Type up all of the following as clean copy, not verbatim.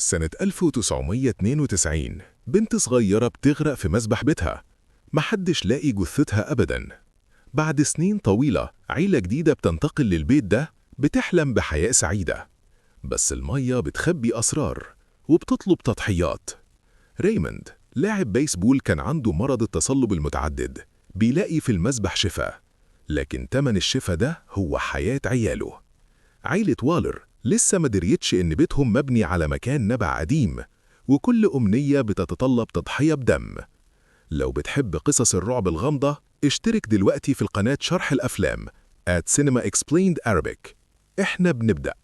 سنة 1992 بنت صغيرة بتغرق في مسبح بيتها. محدش لاقي جثتها أبداً. بعد سنين طويلة عيلة جديدة بتنتقل للبيت ده، بتحلم بحياة سعيدة. بس المية بتخبي أسرار وبتطلب تضحيات. ريموند لاعب بيسبول كان عنده مرض التصلب المتعدد، بيلاقي في المسبح شفاء، لكن تمن الشفاء ده هو حياة عياله. عيلة والر لسه ما دريتش إن بيتهم مبني على مكان نبع قديم، وكل أمنية بتتطلب تضحية بدم. لو بتحب قصص الرعب الغامضة، اشترك دلوقتي في القناة شرح الأفلام @Cinema Explained Arabic. إحنا بنبدأ.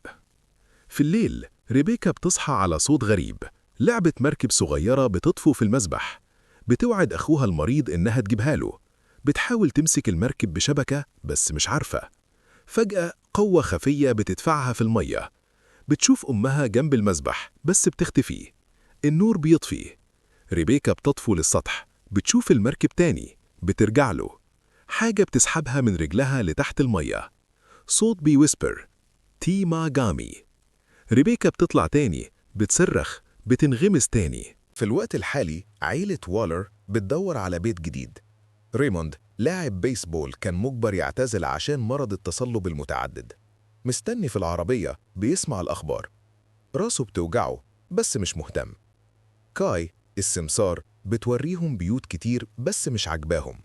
في الليل ريبيكا بتصحى على صوت غريب، لعبة مركب صغيرة بتطفو في المسبح. بتوعد أخوها المريض إنها تجيبها له. بتحاول تمسك المركب بشبكة بس مش عارفة. فجأة قوة خفية بتدفعها في المية. بتشوف أمها جنب المسبح بس بتختفي. النور بيطفي. ريبيكا بتطفو للسطح، بتشوف المركب تاني، بترجع له. حاجة بتسحبها من رجلها لتحت المية. صوت بيويسبر تيما جامي. ريبيكا بتطلع تاني، بتصرخ، بتنغمس تاني. في الوقت الحالي عيلة والر بتدور على بيت جديد. ريموند لاعب بيسبول كان مجبر يعتزل عشان مرض التصلب المتعدد. مستني في العربية بيسمع الأخبار. راسه بتوجعه بس مش مهتم. كاي السمسار بتوريهم بيوت كتير بس مش عجباهم.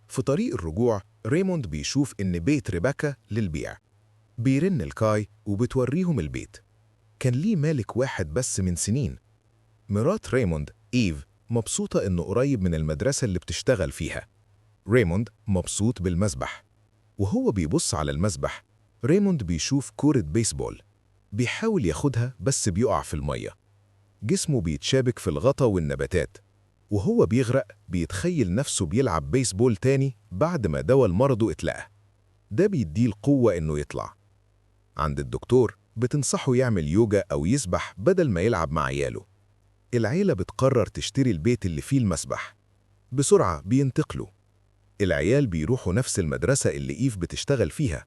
في طريق الرجوع ريموند بيشوف إن بيت ريباكا للبيع. بيرن لكاي وبتوريهم البيت. كان ليه مالك واحد بس من سنين. مرات ريموند إيف مبسوطة إنه قريب من المدرسة اللي بتشتغل فيها. ريموند مبسوط بالمسبح. وهو بيبص على المسبح ريموند بيشوف كورة بيسبول. بيحاول ياخدها بس بيقع في المية. جسمه بيتشابك في الغطا والنباتات. وهو بيغرق بيتخيل نفسه بيلعب بيسبول تاني بعد ما دوا مرضه اتلقى. ده بيديه القوة إنه يطلع. عند الدكتور بتنصحه يعمل يوجا أو يسبح بدل ما يلعب مع عياله. العيلة بتقرر تشتري البيت اللي فيه المسبح. بسرعة بينتقلوا. العيال بيروحوا نفس المدرسة اللي إيف بتشتغل فيها.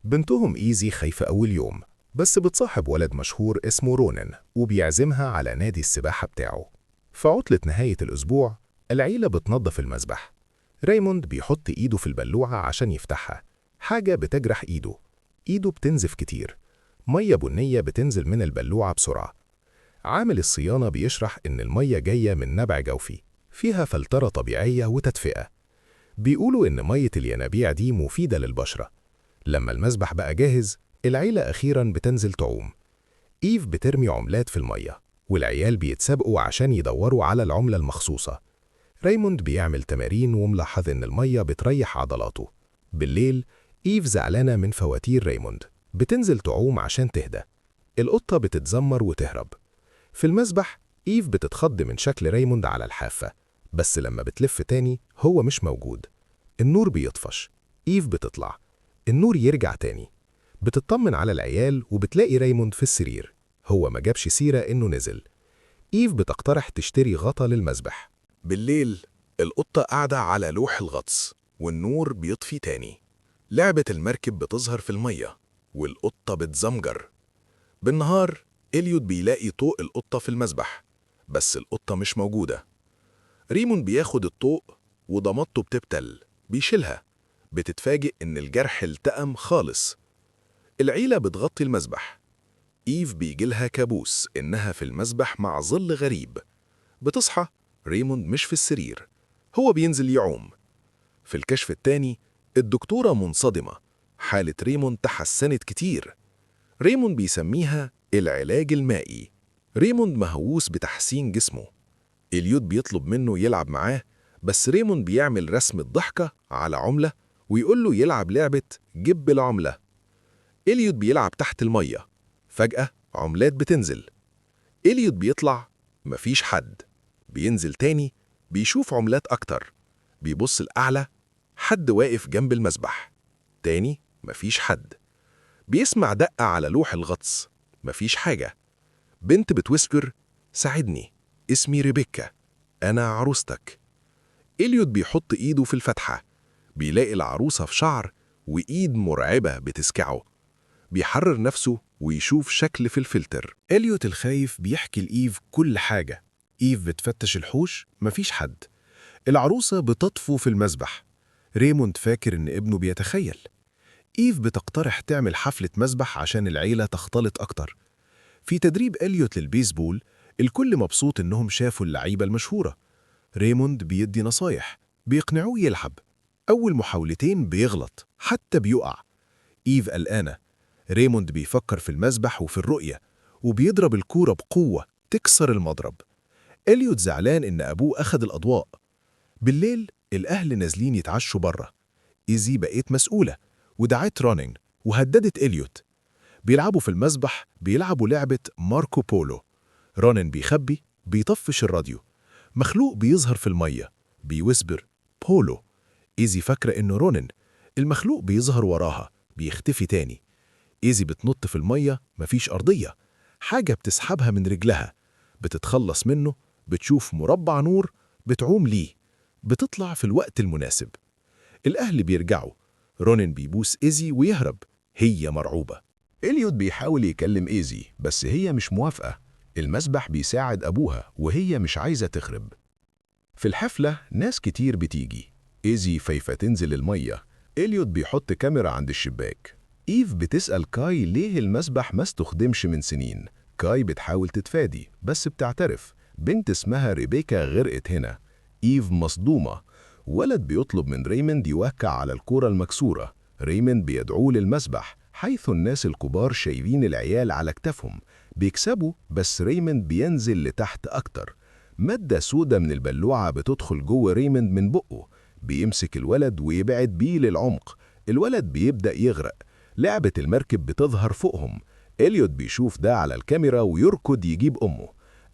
بنتهم إيزي خايفة أول يوم، بس بتصاحب ولد مشهور اسمه رونن وبيعزمها على نادي السباحة بتاعه. في عطلة نهاية الأسبوع العيلة بتنظف المسبح. ريموند بيحط إيده في البلوعة عشان يفتحها. حاجة بتجرح إيده. إيده بتنزف كتير. مية بنية بتنزل من البلوعة بسرعة. عامل الصيانة بيشرح إن المية جاية من نبع جوفي فيها فلترة طبيعية وتدفئة. بيقولوا إن مية الينابيع دي مفيدة للبشرة. لما المسبح بقى جاهز العيلة أخيراً بتنزل تعوم. إيف بترمي عملات في المية والعيال بيتسابقوا عشان يدوروا على العملة المخصوصة. ريموند بيعمل تمارين وملاحظ إن المية بتريح عضلاته. بالليل إيف زعلانة من فواتير ريموند، بتنزل تعوم عشان تهدى. القطة بتتذمر وتهرب. في المسبح إيف بتتخض من شكل ريموند على الحافة، بس لما بتلف تاني هو مش موجود. النور بيطفش. إيف بتطلع. النور يرجع تاني. بتطمن على العيال وبتلاقي ريموند في السرير. هو ما جابش سيرة إنه نزل. إيف بتقترح تشتري غطا للمسبح. بالليل القطة قاعدة على لوح الغطس والنور بيطفي تاني. لعبة المركب بتظهر في المية والقطة بتزمجر. بالنهار إليوت بيلاقي طوق القطة في المسبح، بس القطة مش موجودة. ريمون بياخد الطوق وضمته بتبتل، بيشيلها. بتتفاجئ إن الجرح التأم خالص. العيلة بتغطي المسبح. إيف بيجيلها كابوس إنها في المسبح مع ظل غريب. بتصحى ريموند مش في السرير، هو بينزل يعوم. في الكشف التاني الدكتورة منصدمة، حالة ريموند تحسنت كتير. ريموند بيسميها العلاج المائي. ريموند مهووس بتحسين جسمه. إليوت بيطلب منه يلعب معاه، بس ريموند بيعمل رسم الضحكة على عملة ويقول له يلعب لعبة جيب العملة. إليوت بيلعب تحت المية. فجأة عملات بتنزل. إليوت بيطلع، مفيش حد. بينزل تاني، بيشوف عملات أكتر. بيبص الأعلى، حد واقف جنب المسبح. تاني مفيش حد. بيسمع دقة على لوح الغطس. مفيش حاجة. بنت بتويسبر ساعدني، اسمي ريبيكا، أنا عروستك. إليوت بيحط إيده في الفتحة. بيلاقي العروسة في شعر وإيد مرعبة بتسكعه. بيحرر نفسه ويشوف شكل في الفلتر. إليوت الخايف بيحكي لإيف كل حاجة. إيف بتفتش الحوش، مفيش حد. العروسة بتطفو في المسبح. ريموند فاكر إن ابنه بيتخيل. إيف بتقترح تعمل حفلة مسبح عشان العيلة تختلط أكتر. في تدريب إليوت للبيسبول، الكل مبسوط إنهم شافوا اللعيبة المشهورة. ريموند بيدي نصايح، بيقنعوه يلعب. أول محاولتين بيغلط، حتى بيقع. إيف قلقانة. ريموند بيفكر في المسبح وفي الرؤية، وبيضرب الكورة بقوة تكسر المضرب. إليوت زعلان إن أبوه أخد الأضواء. بالليل الأهل نازلين يتعشوا بره. إيزي بقيت مسؤولة، ودعت رونين وهددت إليوت. بيلعبوا في المسبح، بيلعبوا لعبة ماركو بولو. رونين بيخبي، بيطفش الراديو. مخلوق بيظهر في المية، بيوسبر بولو. إيزي فاكرة إنه رونين. المخلوق بيظهر وراها، بيختفي تاني. إيزي بتنط في المية، مفيش أرضية. حاجة بتسحبها من رجلها. بتتخلص منه، بتشوف مربع نور، بتعوم ليه. بتطلع في الوقت المناسب. الأهل بيرجعوا. رونين بيبوس إيزي ويهرب. هي مرعوبة. إليوت بيحاول يكلم إيزي بس هي مش موافقة. المسبح بيساعد أبوها وهي مش عايزة تخرب. في الحفلة ناس كتير بتيجي. إيزي فايفة تنزل المية. إليوت بيحط كاميرا عند الشباك. إيف بتسأل كاي ليه المسبح ما استخدمش من سنين. كاي بتحاول تتفادي بس بتعترف. بنت اسمها ريبيكا غرقت هنا. إيف مصدومة. ولد بيطلب من ريموند يوقع على الكرة المكسورة. ريموند بيدعوه للمسبح حيث الناس الكبار شايلين العيال على كتافهم. بيكسبوا بس ريموند بينزل لتحت أكتر. مادة سودة من البلوعة بتدخل جوه ريموند من بقه. بيمسك الولد ويبعد بيه للعمق. الولد بيبدأ يغرق. لعبة المركب بتظهر فوقهم. إليوت بيشوف ده على الكاميرا ويركض يجيب أمه.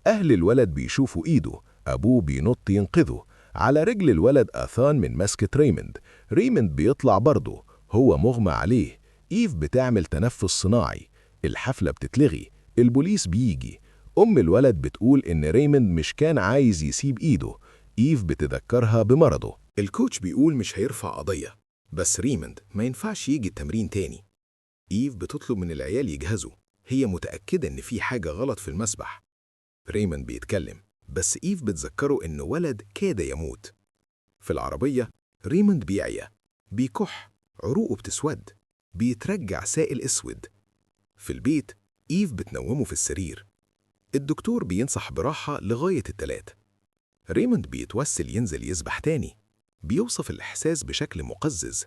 أهل الولد بيشوفوا إيده. أبوه بينط ينقذه. على رجل الولد آثان من مسكة ريموند. ريموند بيطلع برضه. هو مغمى عليه. إيف بتعمل تنفس صناعي. الحفلة بتتلغي. البوليس بيجي. أم الولد بتقول إن ريموند مش كان عايز يسيب إيده. إيف بتذكرها بمرضه. الكوتش بيقول مش هيرفع قضية، بس ريموند ما ينفعش يجي التمرين تاني. إيف بتطلب من العيال يجهزوا. هي متأكدة إن في حاجة غلط في المسبح. ريموند بيتكلم، بس إيف بتذكره إنه ولد كاد يموت. في العربية ريموند بيعيا، بيكح، عروقه بتسود، بيترجع سائل أسود. في البيت إيف بتنومه في السرير. الدكتور بينصح براحة لغاية التلات. ريموند بيتوسل ينزل يسبح تاني. بيوصف الإحساس بشكل مقزز.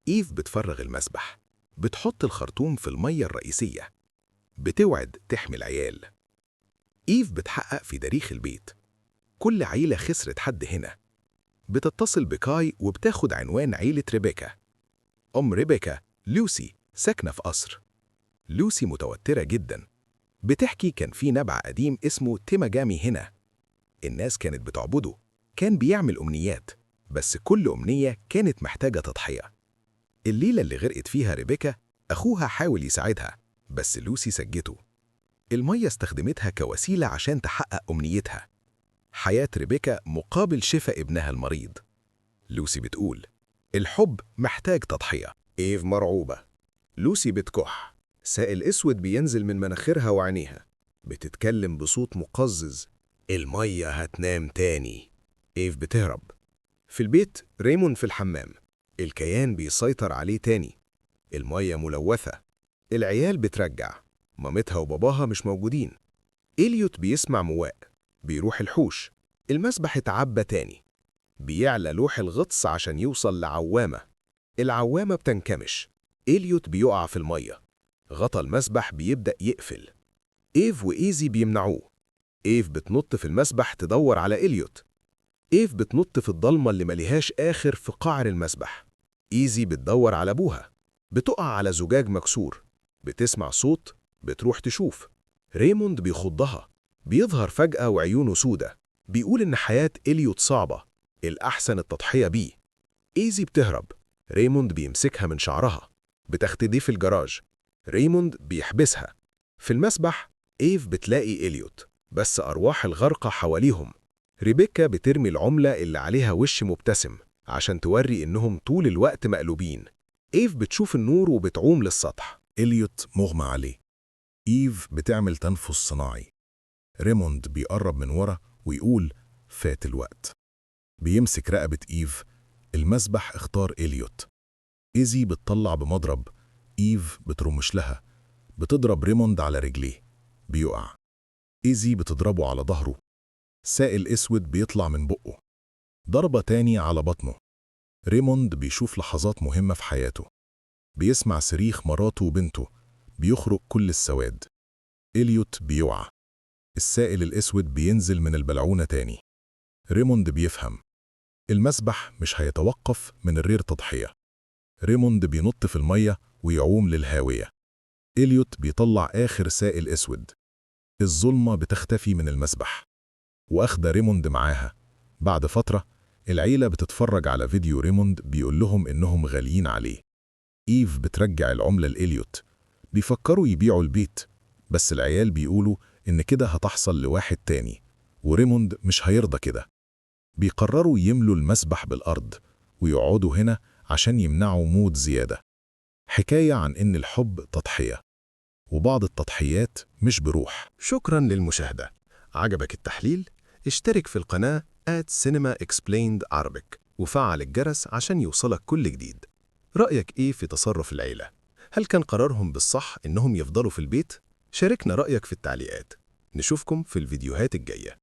إيف بتفرغ المسبح، بتحط الخرطوم في المية الرئيسية، بتوعد تحمي العيال. إيف بتحقق في تاريخ البيت. كل عيلة خسرت حد هنا. بتتصل بكاي وبتاخد عنوان عيلة ريبيكا. أم ريبيكا لوسي ساكنة في قصر. لوسي متوترة جدا. بتحكي كان في نبع قديم اسمه تيماجامي هنا. الناس كانت بتعبده. كان بيعمل أمنيات، بس كل أمنية كانت محتاجة تضحية. الليلة اللي غرقت فيها ريبيكا أخوها حاول يساعدها، بس لوسي سجته. المية استخدمتها كوسيلة عشان تحقق أمنيتها. حياة ريبيكا مقابل شفاء ابنها المريض. لوسي بتقول الحب محتاج تضحية. إيف مرعوبة. لوسي بتكح. سائل أسود بينزل من مناخيرها وعينيها. بتتكلم بصوت مقزز. المية هتنام تاني. إيف بتهرب. في البيت ريموند في الحمام. الكيان بيسيطر عليه تاني. المية ملوثة. العيال بترجع. مامتها وباباها مش موجودين. إليوت بيسمع مواء. بيروح الحوش. المسبح اتعبى تاني. بيعلى لوح الغطس عشان يوصل لعوامة. العوامة بتنكمش. إليوت بيقع في المية. غطا المسبح بيبدأ يقفل. إيف وإيزي بيمنعوه. إيف بتنط في المسبح تدور على إليوت. إيف بتنط في الضلمة اللي مليهاش آخر في قعر المسبح. إيزي بتدور على أبوها. بتقع على زجاج مكسور. بتسمع صوت. بتروح تشوف. ريموند بيخضها. بيظهر فجأة وعيونه سودة. بيقول إن حياة إليوت صعبة. الأحسن التضحية بيه. إيزي بتهرب. ريموند بيمسكها من شعرها. بتختدي في الجراج. ريموند بيحبسها. في المسبح إيف بتلاقي إليوت، بس أرواح الغرقى حواليهم. ريبيكا بترمي العملة اللي عليها وش مبتسم عشان توري إنهم طول الوقت مقلوبين. إيف بتشوف النور وبتعوم للسطح. إليوت مغمى عليه. إيف بتعمل تنفس صناعي. ريموند بيقرب من ورا ويقول فات الوقت. بيمسك رقبة إيف. المسبح اختار إليوت. إيزي بتطلع بمضرب. إيف بترمش لها. بتضرب ريموند على رجليه. بيقع. إيزي بتضربه على ظهره. سائل أسود بيطلع من بقه. ضربة تاني على بطنه. ريموند بيشوف لحظات مهمة في حياته. بيسمع صريخ مراته وبنته. بيخرج كل السواد. إليوت بيوعى. السائل الأسود بينزل من البلعونة تاني. ريموند بيفهم. المسبح مش هيتوقف من غير تضحية. ريموند بينط في المية ويعوم للهاوية. إليوت بيطلع آخر سائل أسود. الظلمة بتختفي من المسبح. وأخد ريموند معاها. بعد فترة العيلة بتتفرج على فيديو ريموند بيقول لهم إنهم غاليين عليه. إيف بترجع العملة لإليوت. بيفكروا يبيعوا البيت، بس العيال بيقولوا إن كده هتحصل لواحد تاني، وريموند مش هيرضى كده. بيقرروا يملوا المسبح بالأرض ويقعدوا هنا عشان يمنعوا موت زيادة. حكاية عن إن الحب تضحية، وبعض التضحيات مش بروح. شكراً للمشاهدة. عجبك التحليل؟ اشترك في القناة @Cinema Explained Arabic وفعل الجرس عشان يوصلك كل جديد. رأيك إيه في تصرف العيلة؟ هل كان قرارهم بالصح إنهم يفضلوا في البيت؟ شاركنا رأيك في التعليقات. نشوفكم في الفيديوهات الجاية.